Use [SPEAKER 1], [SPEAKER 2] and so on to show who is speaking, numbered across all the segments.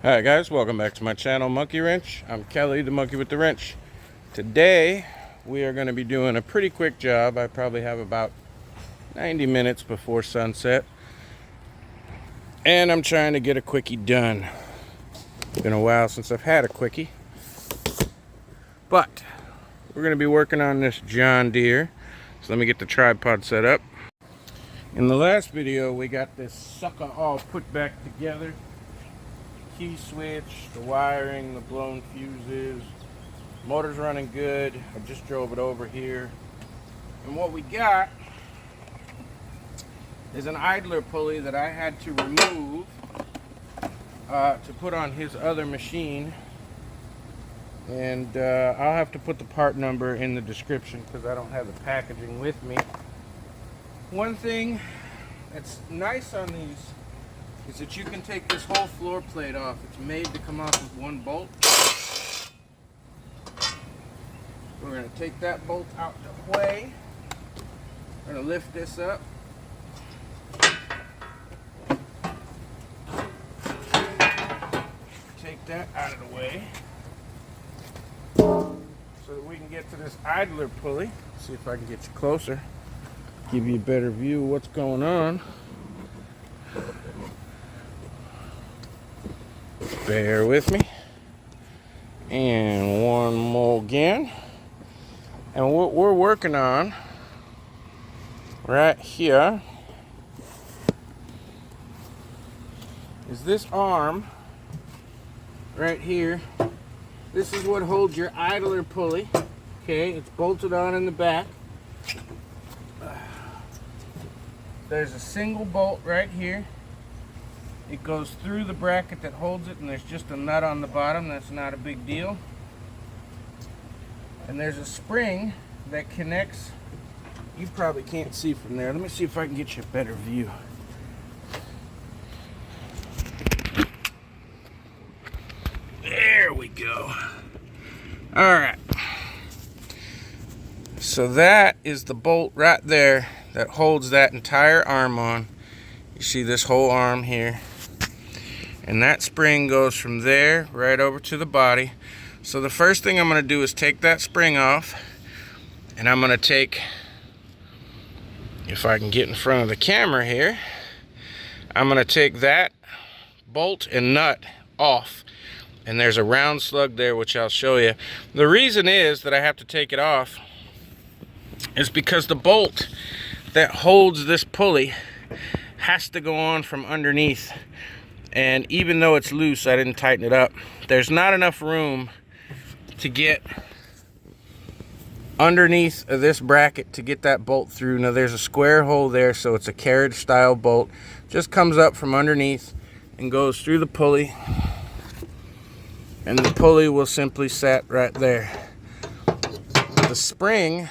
[SPEAKER 1] Hi guys, welcome back to my channel, Monkey Wrench. I'm Kelly, the monkey with the wrench. Today we are going to be doing a pretty quick job. I probably have about 90 minutes before sunset, and I'm trying to get a quickie done. It's been a while since I've had a quickie, but we're going to be working on this John Deere. So let me get the tripod set up. In the last video we got this sucker all put back together. Key switch, the wiring, the blown fuses, motor's running good. I just drove it over here, and what we got is an idler pulley that I had to remove to put on his other machine, and I'll have to put the part number in the description because I don't have the packaging with me. One thing that's nice on these is that you can take this whole floor plate off. It's made to come off with one bolt. We're going to take that bolt out the way. We're going to lift this up. Take that out of the way so that we can get to this idler pulley. See if I can get you closer, give you a better view of what's going on. Bear with me. And one more again. And what we're working on right here is this arm right here. This is what holds your idler pulley. Okay, it's bolted on in the back. There's a single bolt right here. It goes through the bracket that holds it, and there's just a nut on the bottom. That's not a big deal. And there's a spring that connects. You probably can't see from there. Let me see if I can get you a better view. There we go. All right. So that is the bolt right there that holds that entire arm on. You see this whole arm here. And that spring goes from there right over to the body. So the first thing I'm going to do is take that spring off, and I'm going to take, if I can get in front of the camera here, I'm going to take that bolt and nut off, and there's a round slug there which I'll show you. The reason is that I have to take it off is because the bolt that holds this pulley has to go on from underneath. And even though it's loose, I didn't tighten it up. There's not enough room to get underneath of this bracket to get that bolt through. Now there's a square hole there, so it's a carriage style bolt. Just comes up from underneath and goes through the pulley. And the pulley will simply set right there. The spring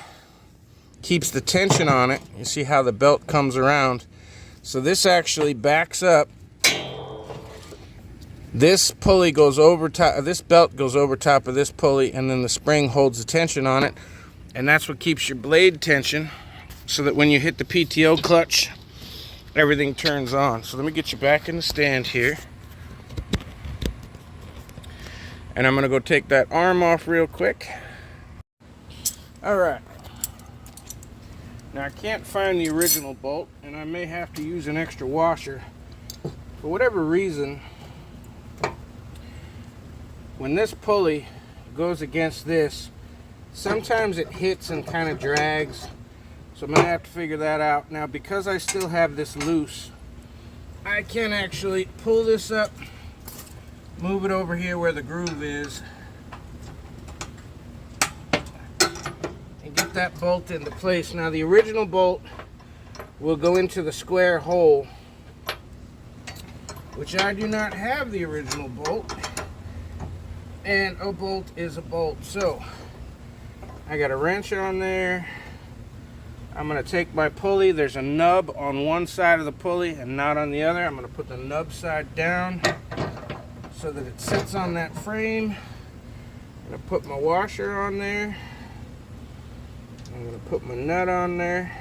[SPEAKER 1] keeps the tension on it. You see how the belt comes around. So this actually backs up. This pulley goes over top, this belt goes over top of this pulley, and then the spring holds the tension on it, and that's what keeps your blade tension, so that when you hit the PTO clutch, everything turns on. So let me get you back in the stand here, and I'm going to go take that arm off real quick. Alright, now I can't find the original bolt, and I may have to use an extra washer. For whatever reason, when this pulley goes against this, sometimes it hits and kind of drags. So I'm going to have to figure that out. Now, because I still have this loose, I can actually pull this up, move it over here where the groove is, and get that bolt into place. Now, the original bolt will go into the square hole, which I do not have the original bolt. And a bolt is a bolt. So I got a wrench on there. I'm going to take my pulley. There's a nub on one side of the pulley and not on the other. I'm going to put the nub side down so that it sits on that frame. I'm going to put my washer on there. I'm going to put my nut on there.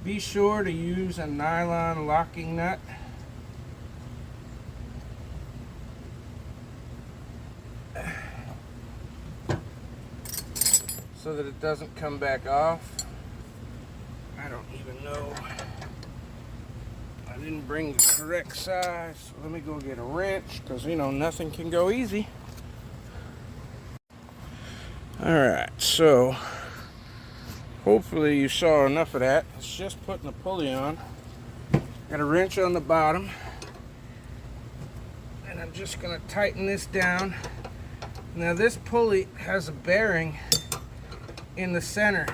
[SPEAKER 1] Be sure to use a nylon locking nut. So that it doesn't come back off. I don't even know. I didn't bring the correct size. So let me go get a wrench, because you know nothing can go easy. Alright, so hopefully you saw enough of that. It's just putting the pulley on. Got a wrench on the bottom. And I'm just going to tighten this down. Now this pulley has a bearing in the center.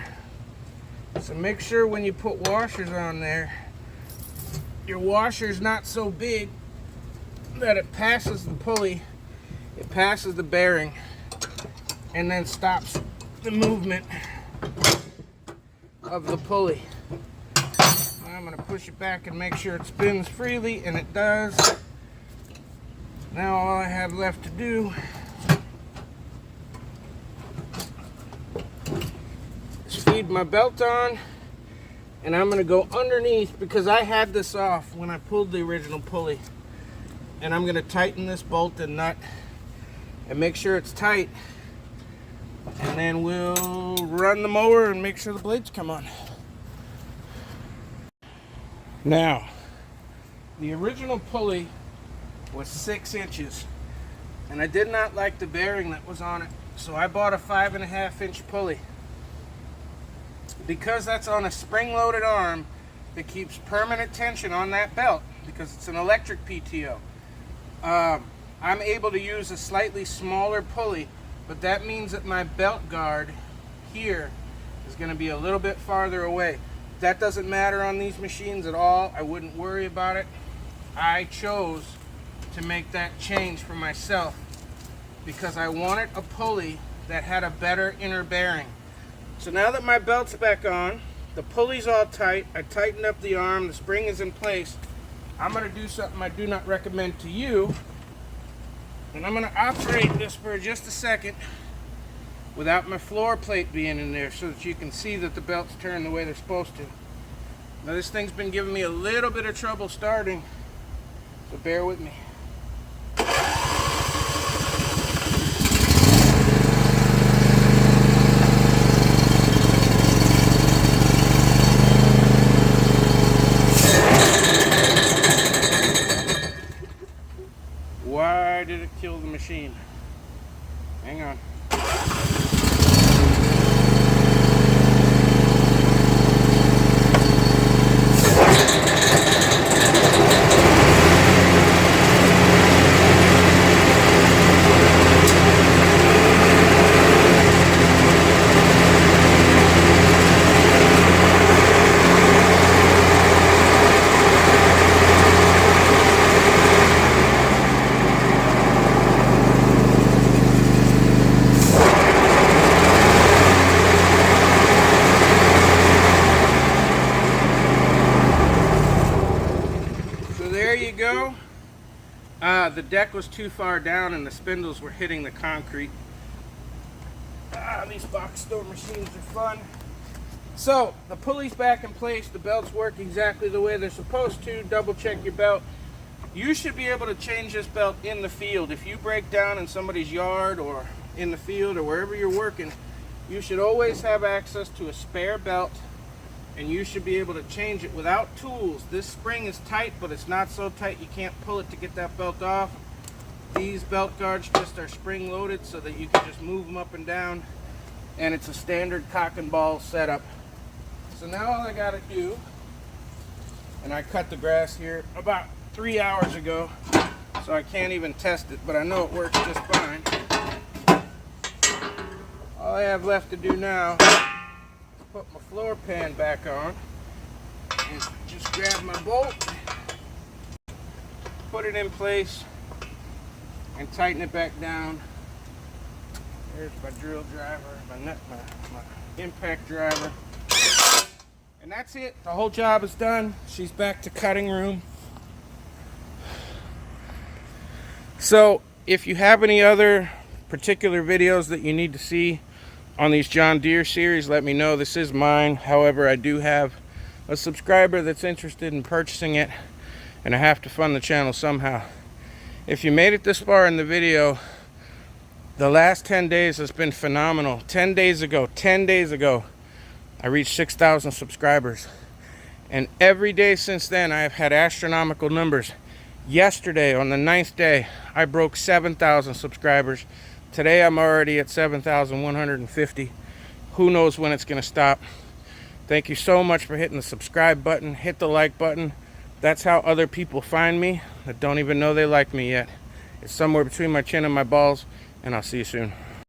[SPEAKER 1] So make sure when you put washers on there, your washer's not so big that it passes the pulley, it passes the bearing, and then stops the movement of the pulley. I'm going to push it back and make sure it spins freely, and it does. Now all I have left to do is feed my belt on, and I'm going to go underneath, because I had this off when I pulled the original pulley, and I'm going to tighten this bolt and nut and make sure it's tight, and then we'll run the mower and make sure the blades come on. Now, the original pulley was 6 inches, and I did not like the bearing that was on it, so I bought a 5.5-inch pulley. Because that's on a spring-loaded arm that keeps permanent tension on that belt, because it's an electric PTO, I'm able to use a slightly smaller pulley, but that means that my belt guard here is going to be a little bit farther away. That doesn't matter on these machines at all. I wouldn't worry about it. I chose to make that change for myself because I wanted a pulley that had a better inner bearing. So now that my belt's back on, the pulley's all tight, I tightened up the arm, the spring is in place, I'm going to do something I do not recommend to you, and I'm going to operate this for just a second without my floor plate being in there, so that you can see that the belts turn the way they're supposed to. Now this thing's been giving me a little bit of trouble starting, so bear with me. Why did it kill the machine? Hang on. The deck was too far down and the spindles were hitting the concrete. These box store machines are fun. So the pulley's back in place, the belts work exactly the way they're supposed to. Double check your belt. You should be able to change this belt in the field. If you break down in somebody's yard or in the field or wherever you're working, you should always have access to a spare belt, and you should be able to change it without tools. This spring is tight, but it's not so tight you can't pull it to get that belt off. These belt guards just are spring loaded so that you can just move them up and down, and it's a standard cock and ball setup. So now all I gotta do, and I cut the grass here about 3 hours ago, so I can't even test it, but I know it works just fine. All I have left to do now, put my floor pan back on and just grab my bolt, put it in place, and tighten it back down. There's my drill driver, my impact driver, and that's it. The whole job is done. She's back to cutting room. So if you have any other particular videos that you need to see on these John Deere series, let me know. This is mine. However, I do have a subscriber that's interested in purchasing it, and I have to fund the channel somehow. If you made it this far in the video, the last 10 days has been phenomenal. 10 days ago, I reached 6,000 subscribers. And every day since then, I have had astronomical numbers. Yesterday, on the 9th day, I broke 7,000 subscribers. Today, I'm already at 7,150. Who knows when it's going to stop. Thank you so much for hitting the subscribe button. Hit the like button. That's how other people find me that don't even know they like me yet. It's somewhere between my chin and my balls, and I'll see you soon.